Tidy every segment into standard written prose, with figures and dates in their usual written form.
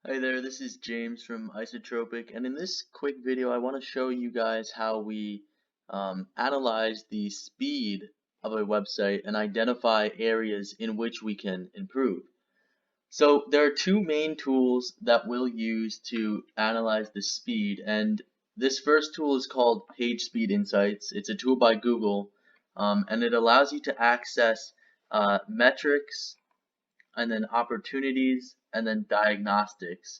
Hi there, this is James from Isotropic, and in this quick video I want to show you guys how we analyze the speed of a website and identify areas in which we can improve. So there are two main tools that we'll use to analyze the speed, and this first tool is called Pagespeed Insights. It's a tool by Google, and it allows you to access metrics and then opportunities, and then diagnostics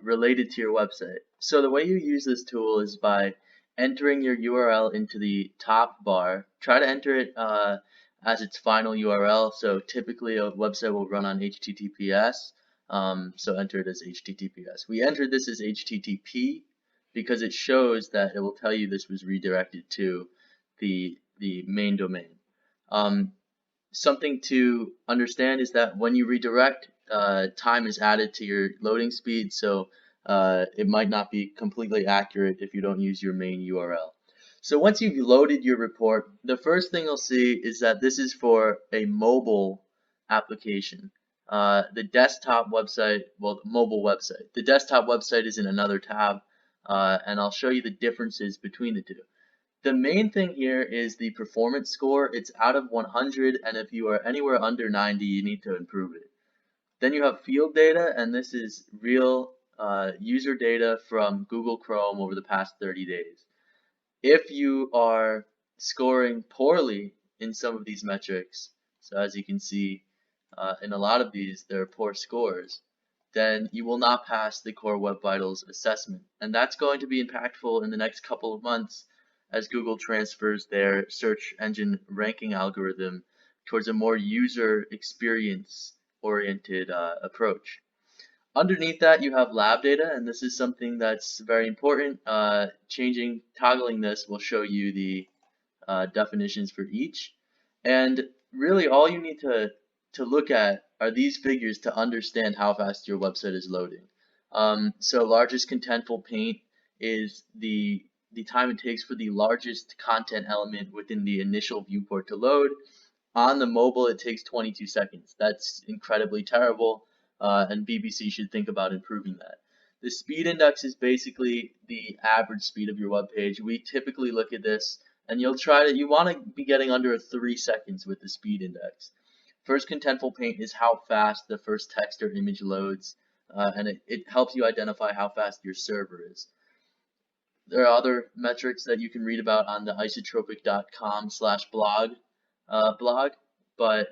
related to your website. So the way you use this tool is by entering your URL into the top bar. Try to enter it as its final URL. So typically a website will run on HTTPS. So enter it as HTTPS. We entered this as HTTP because it shows that it will tell you this was redirected to the main domain. Something to understand is that when you redirect, time is added to your loading speed, so it might not be completely accurate if you don't use your main URL. So once you've loaded your report, the first thing you'll see is that this is for a mobile application. The desktop website, well, the mobile website. The desktop website is in another tab, and I'll show you the differences between the two. The main thing here is the performance score. It's out of 100, and if you are anywhere under 90, you need to improve it. Then you have field data, and this is real user data from Google Chrome over the past 30 days. If you are scoring poorly in some of these metrics, so as you can see in a lot of these, there are poor scores, then you will not pass the Core Web Vitals assessment. And that's going to be impactful in the next couple of months as Google transfers their search engine ranking algorithm towards a more user experience oriented approach. Underneath that, you have lab data, and this is something that's very important. Toggling this will show you the definitions for each. And really, all you need to look at are these figures to understand how fast your website is loading. So largest contentful paint is the time it takes for the largest content element within the initial viewport to load. On the mobile, it takes 22 seconds. That's incredibly terrible, and BBC should think about improving that. The speed index is basically the average speed of your web page. We typically look at this, and you want to be getting under 3 seconds with the speed index. First contentful paint is how fast the first text or image loads, and it helps you identify how fast your server is. There are other metrics that you can read about on the isotropic.com/blog blog, but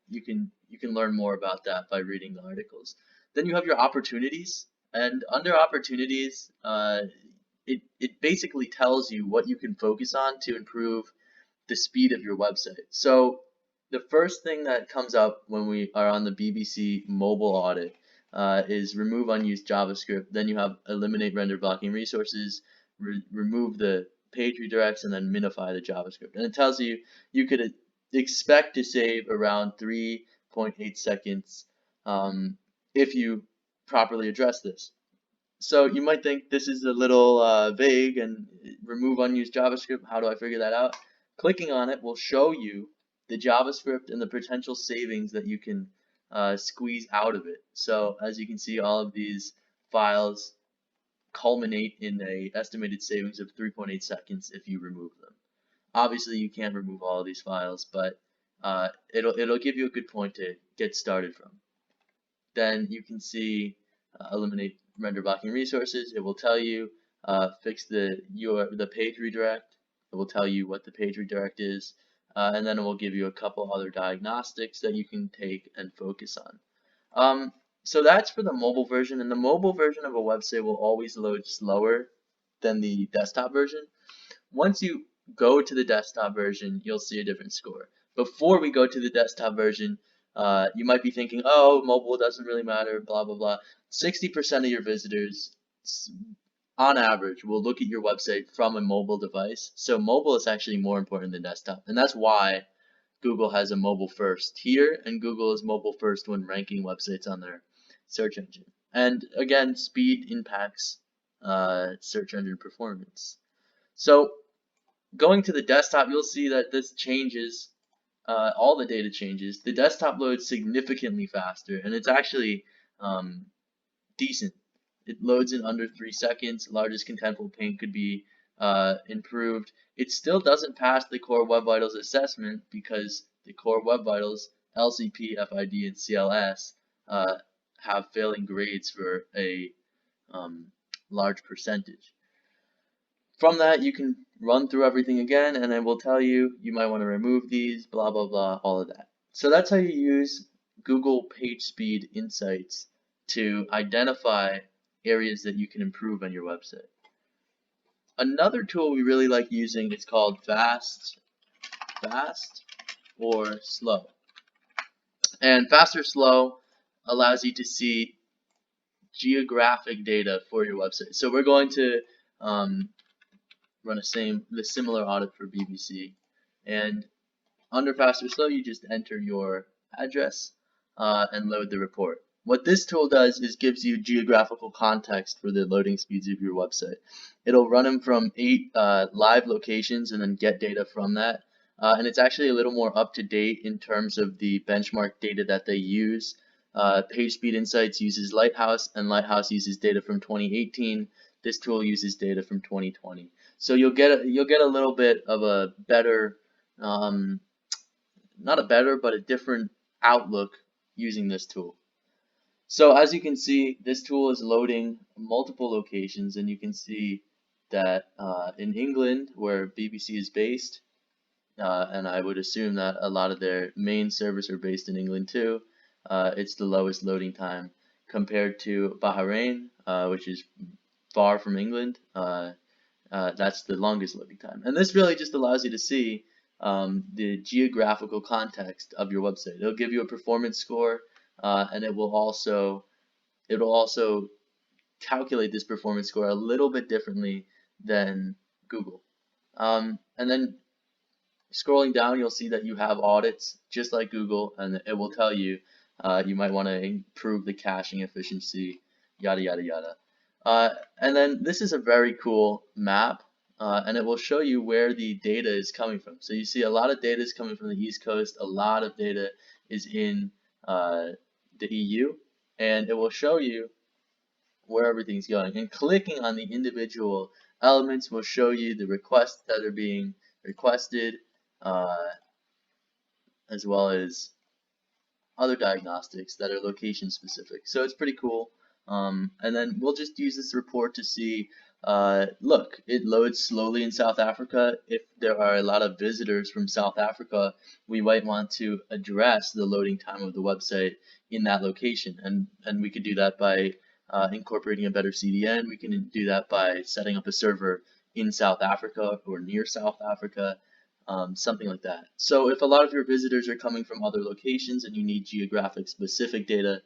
you can learn more about that by reading the articles. Then you have your opportunities, and under opportunities, it basically tells you what you can focus on to improve the speed of your website. So the first thing that comes up when we are on the BBC mobile audit is remove unused JavaScript. Then you have eliminate render blocking resources, remove the page redirects, and then minify the JavaScript. And it tells you you could expect to save around 3.8 seconds if you properly address this. So you might think this is a little vague, and remove unused JavaScript, how do I figure that out? Clicking on it will show you the JavaScript and the potential savings that you can squeeze out of it. So as you can see, all of these files culminate in a estimated savings of 3.8 seconds if you remove them. Obviously, you can't remove all of these files, but it'll give you a good point to get started from. Then you can see eliminate render blocking resources. It will tell you fix the page redirect. It will tell you what the page redirect is, and then it will give you a couple other diagnostics that you can take and focus on. So that's for the mobile version, and the mobile version of a website will always load slower than the desktop version. Once you go to the desktop version, you'll see a different score. Before we go to the desktop version, you might be thinking, oh, mobile doesn't really matter, blah, blah, blah. 60% of your visitors, on average, will look at your website from a mobile device. So mobile is actually more important than desktop. And that's why Google has a mobile first here, and Google is mobile first when ranking websites on their search engine. And again, speed impacts search engine performance. So going to the desktop, you'll see that this changes, all the data changes. The desktop loads significantly faster, and it's actually decent. It loads in under 3 seconds. Largest contentful paint could be improved. It still doesn't pass the Core Web Vitals assessment because the Core Web Vitals, LCP, FID, and CLS have failing grades for a large percentage. From that, you can run through everything again, and I will tell you, you might want to remove these, blah, blah, blah, all of that. So that's how you use Google Pagespeed Insights to identify areas that you can improve on your website. Another tool we really like using is called Fast or Slow. And Fast or Slow allows you to see geographic data for your website. So we're going to run the similar audit for BBC, and under Fast or Slow, you just enter your address and load the report. What this tool does is gives you geographical context for the loading speeds of your website. It'll run them from 8 live locations and then get data from that. And it's actually a little more up to date in terms of the benchmark data that they use. Pagespeed Insights uses Lighthouse, and Lighthouse uses data from 2018. This tool uses data from 2020. So you'll get a little bit of a better, not a better, but a different outlook using this tool. So as you can see, this tool is loading multiple locations, and you can see that in England, where BBC is based, and I would assume that a lot of their main servers are based in England too, it's the lowest loading time compared to Bahrain, which is far from England. That's the longest loading time. And this really just allows you to see the geographical context of your website. It'll give you a performance score, and it will also calculate this performance score a little bit differently than Google. And then scrolling down, you'll see that you have audits just like Google, and it will tell you you might want to improve the caching efficiency, yada yada yada. And then this is a very cool map, and it will show you where the data is coming from. So you see a lot of data is coming from the East Coast, a lot of data is in the EU, and it will show you where everything's going. And clicking on the individual elements will show you the requests that are being requested, as well as other diagnostics that are location specific. So it's pretty cool. And then we'll just use this report to see, look, it loads slowly in South Africa. If there are a lot of visitors from South Africa, we might want to address the loading time of the website in that location. And we could do that by incorporating a better CDN. We can do that by setting up a server in South Africa or near South Africa. Something like that. So if a lot of your visitors are coming from other locations and you need geographic specific data,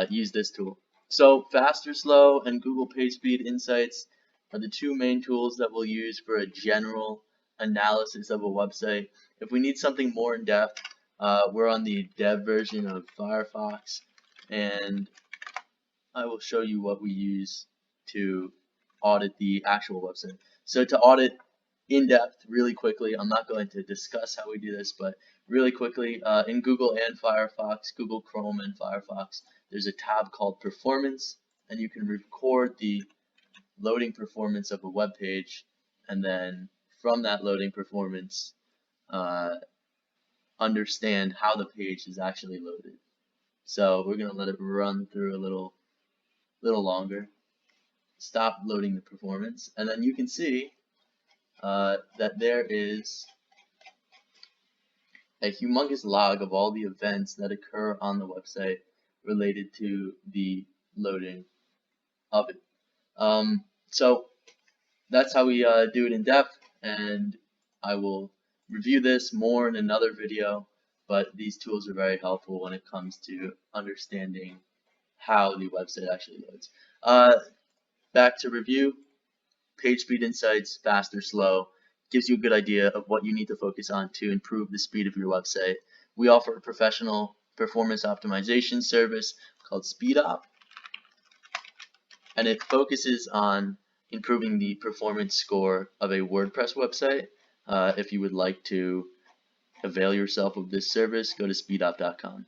use this tool. So Fast or Slow and Google Pagespeed Insights are the two main tools that we'll use for a general analysis of a website. If we need something more in depth, we're on the dev version of Firefox, and I will show you what we use to audit the actual website. So to audit in depth really quickly, I'm not going to discuss how we do this, but really quickly, in Google and Firefox, Google Chrome and Firefox, there's a tab called Performance, and you can record the loading performance of a web page, and then from that loading performance, understand how the page is actually loaded. So we're going to let it run through a little longer. Stop loading the performance, and then you can see that there is a humongous log of all the events that occur on the website related to the loading of it. So that's how we do it in depth, and I will review this more in another video, but these tools are very helpful when it comes to understanding how the website actually loads. Back to review. Pagespeed Insights, Fast or Slow, gives you a good idea of what you need to focus on to improve the speed of your website. We offer a professional performance optimization service called SpeedOp, and it focuses on improving the performance score of a WordPress website. If you would like to avail yourself of this service, go to speedop.com.